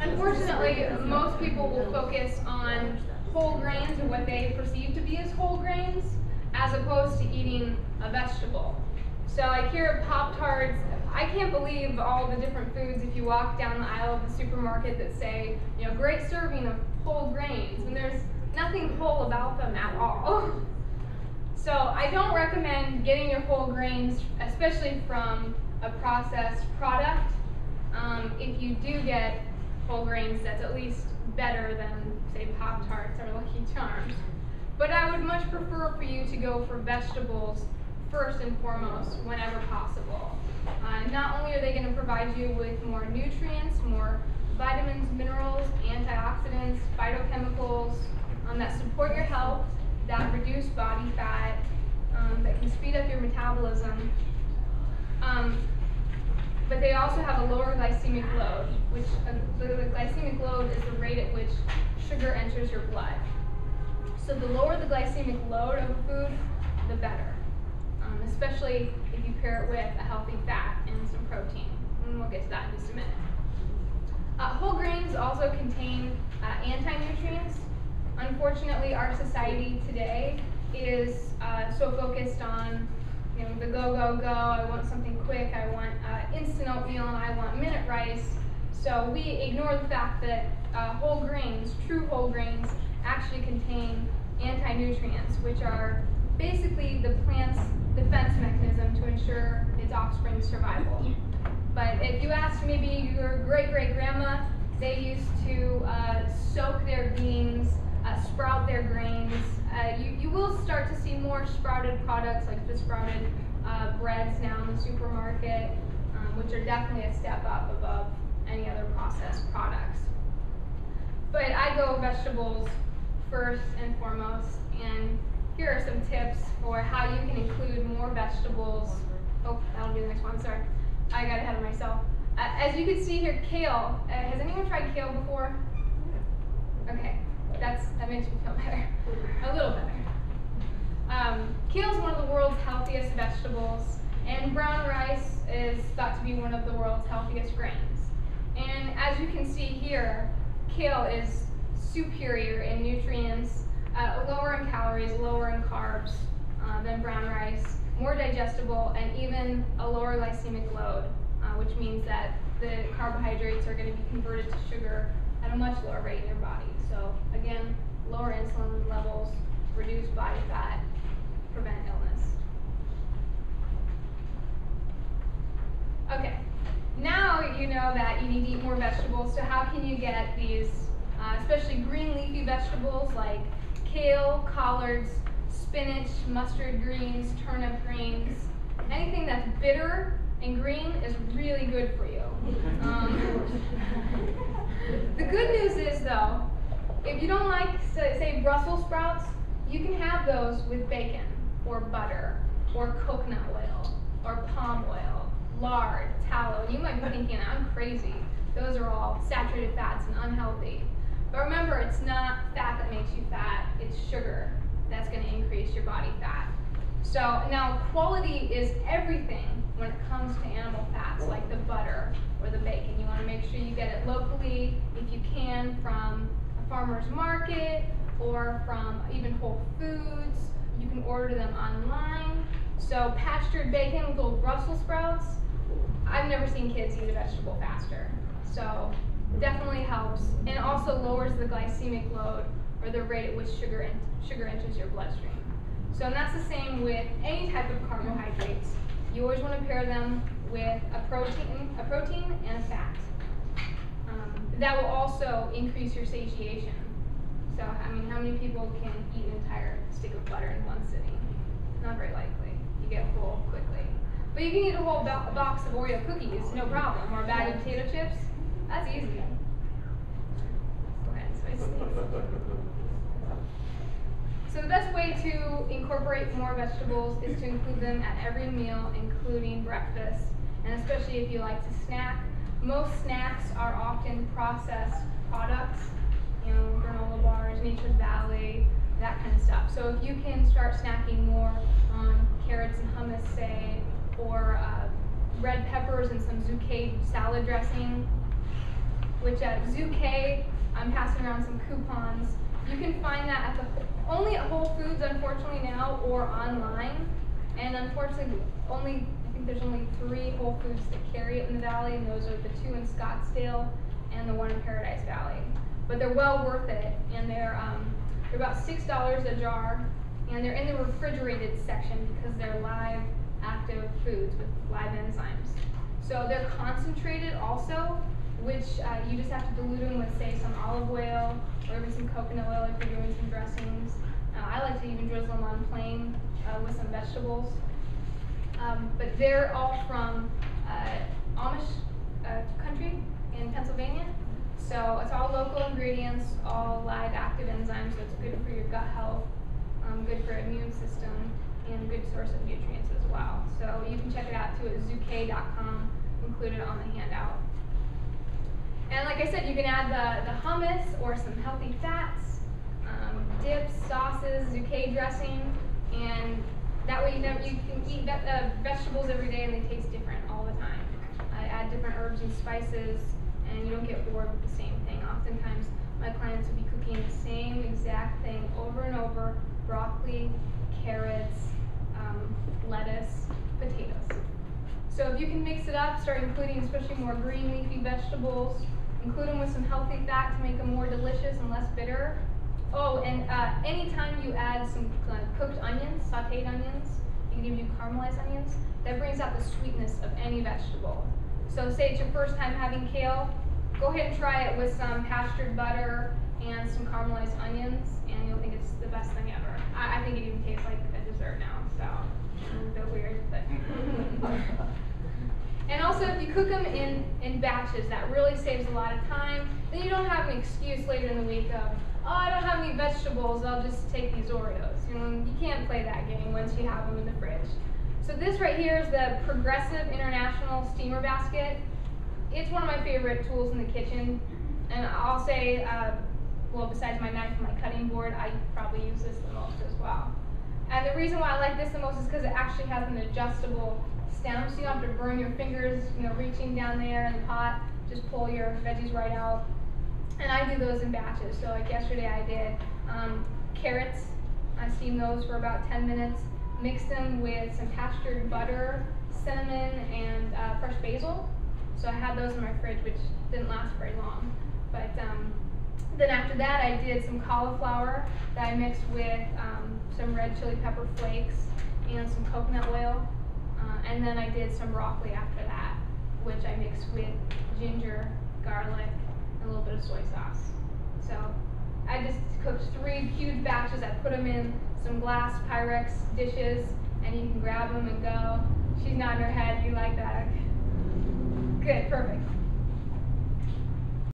Unfortunately, most people will focus on whole grains or what they perceive to be as whole grains, as opposed to eating a vegetable. So like here at Pop-Tarts, I can't believe all the different foods if you walk down the aisle of the supermarket that say, great serving of whole grains, and there's nothing whole about them at all. So I don't recommend getting your whole grains, especially from a processed product. If you do get whole grains, that's at least better than, say, Pop-Tarts or Lucky Charms. But I would much prefer for you to go for vegetables first and foremost whenever possible. Not only are they going to provide you with more nutrients, more vitamins, minerals, antioxidants, phytochemicals that support your health, that reduce body fat, that can speed up your metabolism, but they also have a lower glycemic load, which the glycemic load is the rate at which sugar enters your blood. So the lower the glycemic load of a food, the better, especially if you pair it with a healthy fat and some protein. And we'll get to that in just a minute. Whole grains also contain anti-nutrients. Unfortunately, our society today is so focused on the go, go, go, I want something quick, I want instant oatmeal, and I want minute rice. So we ignore the fact that whole grains, true whole grains, actually contain anti-nutrients, which are basically the plant's defense mechanism to ensure its offspring's survival. But if you ask maybe your great-great-grandma, they used to soak their beans, sprout their grains. You will start to see more sprouted products like the sprouted breads now in the supermarket, which are definitely a step up above any other processed products. But I go vegetables first and foremost, and here are some tips for how you can include more vegetables. Oh, that'll be the next one, sorry. I got ahead of myself. As you can see here, kale. Has anyone tried kale before? Okay, that makes me feel better. A little better. Kale is one of the world's healthiest vegetables, and brown rice is thought to be one of the world's healthiest grains. And as you can see here, kale is superior in nutrients, lower in calories, lower in carbs than brown rice, more digestible, and even a lower glycemic load, which means that the carbohydrates are going to be converted to sugar at a much lower rate in your body. So again, lower insulin levels, reduce body fat, prevent illness. Okay, now you know that you need to eat more vegetables, so how can you get these, especially green leafy vegetables like kale, collards, spinach, mustard greens, turnip greens. Anything that's bitter and green is really good for you. The good news is, though, if you don't like, say, Brussels sprouts, you can have those with bacon or butter or coconut oil or palm oil, lard, tallow. You might be thinking, I'm crazy. Those are all saturated fats and unhealthy. But remember, it's not fat that makes you fat, it's sugar that's going to increase your body fat. So now quality is everything when it comes to animal fats, like the butter or the bacon. You want to make sure you get it locally, if you can, from a farmer's market or from even Whole Foods. You can order them online. So pastured bacon with little Brussels sprouts, I've never seen kids eat a vegetable faster. So definitely helps, and also lowers the glycemic load, or the rate at which sugar enters your bloodstream. So and that's the same with any type of carbohydrates. You always want to pair them with a protein and a fat. That will also increase your satiation. So I mean, how many people can eat an entire stick of butter in one sitting? Not very likely. You get full quickly. But you can eat a whole box of Oreo cookies, no problem, or a bag of potato chips. That's easy. Go ahead, so the best way to incorporate more vegetables is to include them at every meal, including breakfast, and especially if you like to snack. Most snacks are often processed products, granola bars, Nature's Valley, that kind of stuff. So if you can start snacking more on carrots and hummus, say, or red peppers and some zucchini salad dressing, which at Zoo K, I'm passing around some coupons. You can find that only at Whole Foods, unfortunately now, or online. And unfortunately, I think there's only 3 Whole Foods that carry it in the Valley, and those are the 2 in Scottsdale and the 1 in Paradise Valley. But they're well worth it, and they're about $6 a jar, and they're in the refrigerated section because they're live, active foods with live enzymes. So they're concentrated also, which you just have to dilute them with, say, some olive oil or even some coconut oil if you're doing some dressings. I like to even drizzle them on plain with some vegetables. But they're all from Amish country in Pennsylvania. So it's all local ingredients, all live active enzymes, so it's good for your gut health, good for immune system, and a good source of nutrients as well. So you can check it out too at zook.com, included on the handout. And like I said, you can add the hummus or some healthy fats, dips, sauces, Zoo-K dressing, and that way you can eat vegetables every day and they taste different all the time. I add different herbs and spices, and you don't get bored with the same thing. Oftentimes, my clients will be cooking the same exact thing over and over: broccoli, carrots, lettuce, potatoes. So if you can mix it up, start including especially more green leafy vegetables, include them with some healthy fat to make them more delicious and less bitter. Oh, and anytime you add some cooked onions, sauteed onions, you can even do caramelized onions, that brings out the sweetness of any vegetable. So say it's your first time having kale, go ahead and try it with some pastured butter and some caramelized onions, and you'll think it's the best thing ever. I think it even tastes like a dessert now, so a bit weird, but. And also, if you cook them in batches, that really saves a lot of time. Then you don't have an excuse later in the week of, oh, I don't have any vegetables, I'll just take these Oreos. You can't play that game once you have them in the fridge. So this right here is the Progressive International Steamer Basket. It's one of my favorite tools in the kitchen. And I'll say, well, besides my knife and my cutting board, I probably use this the most as well. And the reason why I like this the most is because it actually has an adjustable stem, so you don't have to burn your fingers, reaching down there in the pot. Just pull your veggies right out. And I do those in batches. So like yesterday I did carrots. I steamed those for about 10 minutes. Mixed them with some pastured butter, cinnamon, and fresh basil. So I had those in my fridge, which didn't last very long. But then after that, I did some cauliflower that I mixed with some red chili pepper flakes and some coconut oil. And then I did some broccoli after that, which I mixed with ginger, garlic, and a little bit of soy sauce. So I just cooked 3 huge batches. I put them in some glass Pyrex dishes, and you can grab them and go. She's nodding her head. You like that? Good, perfect.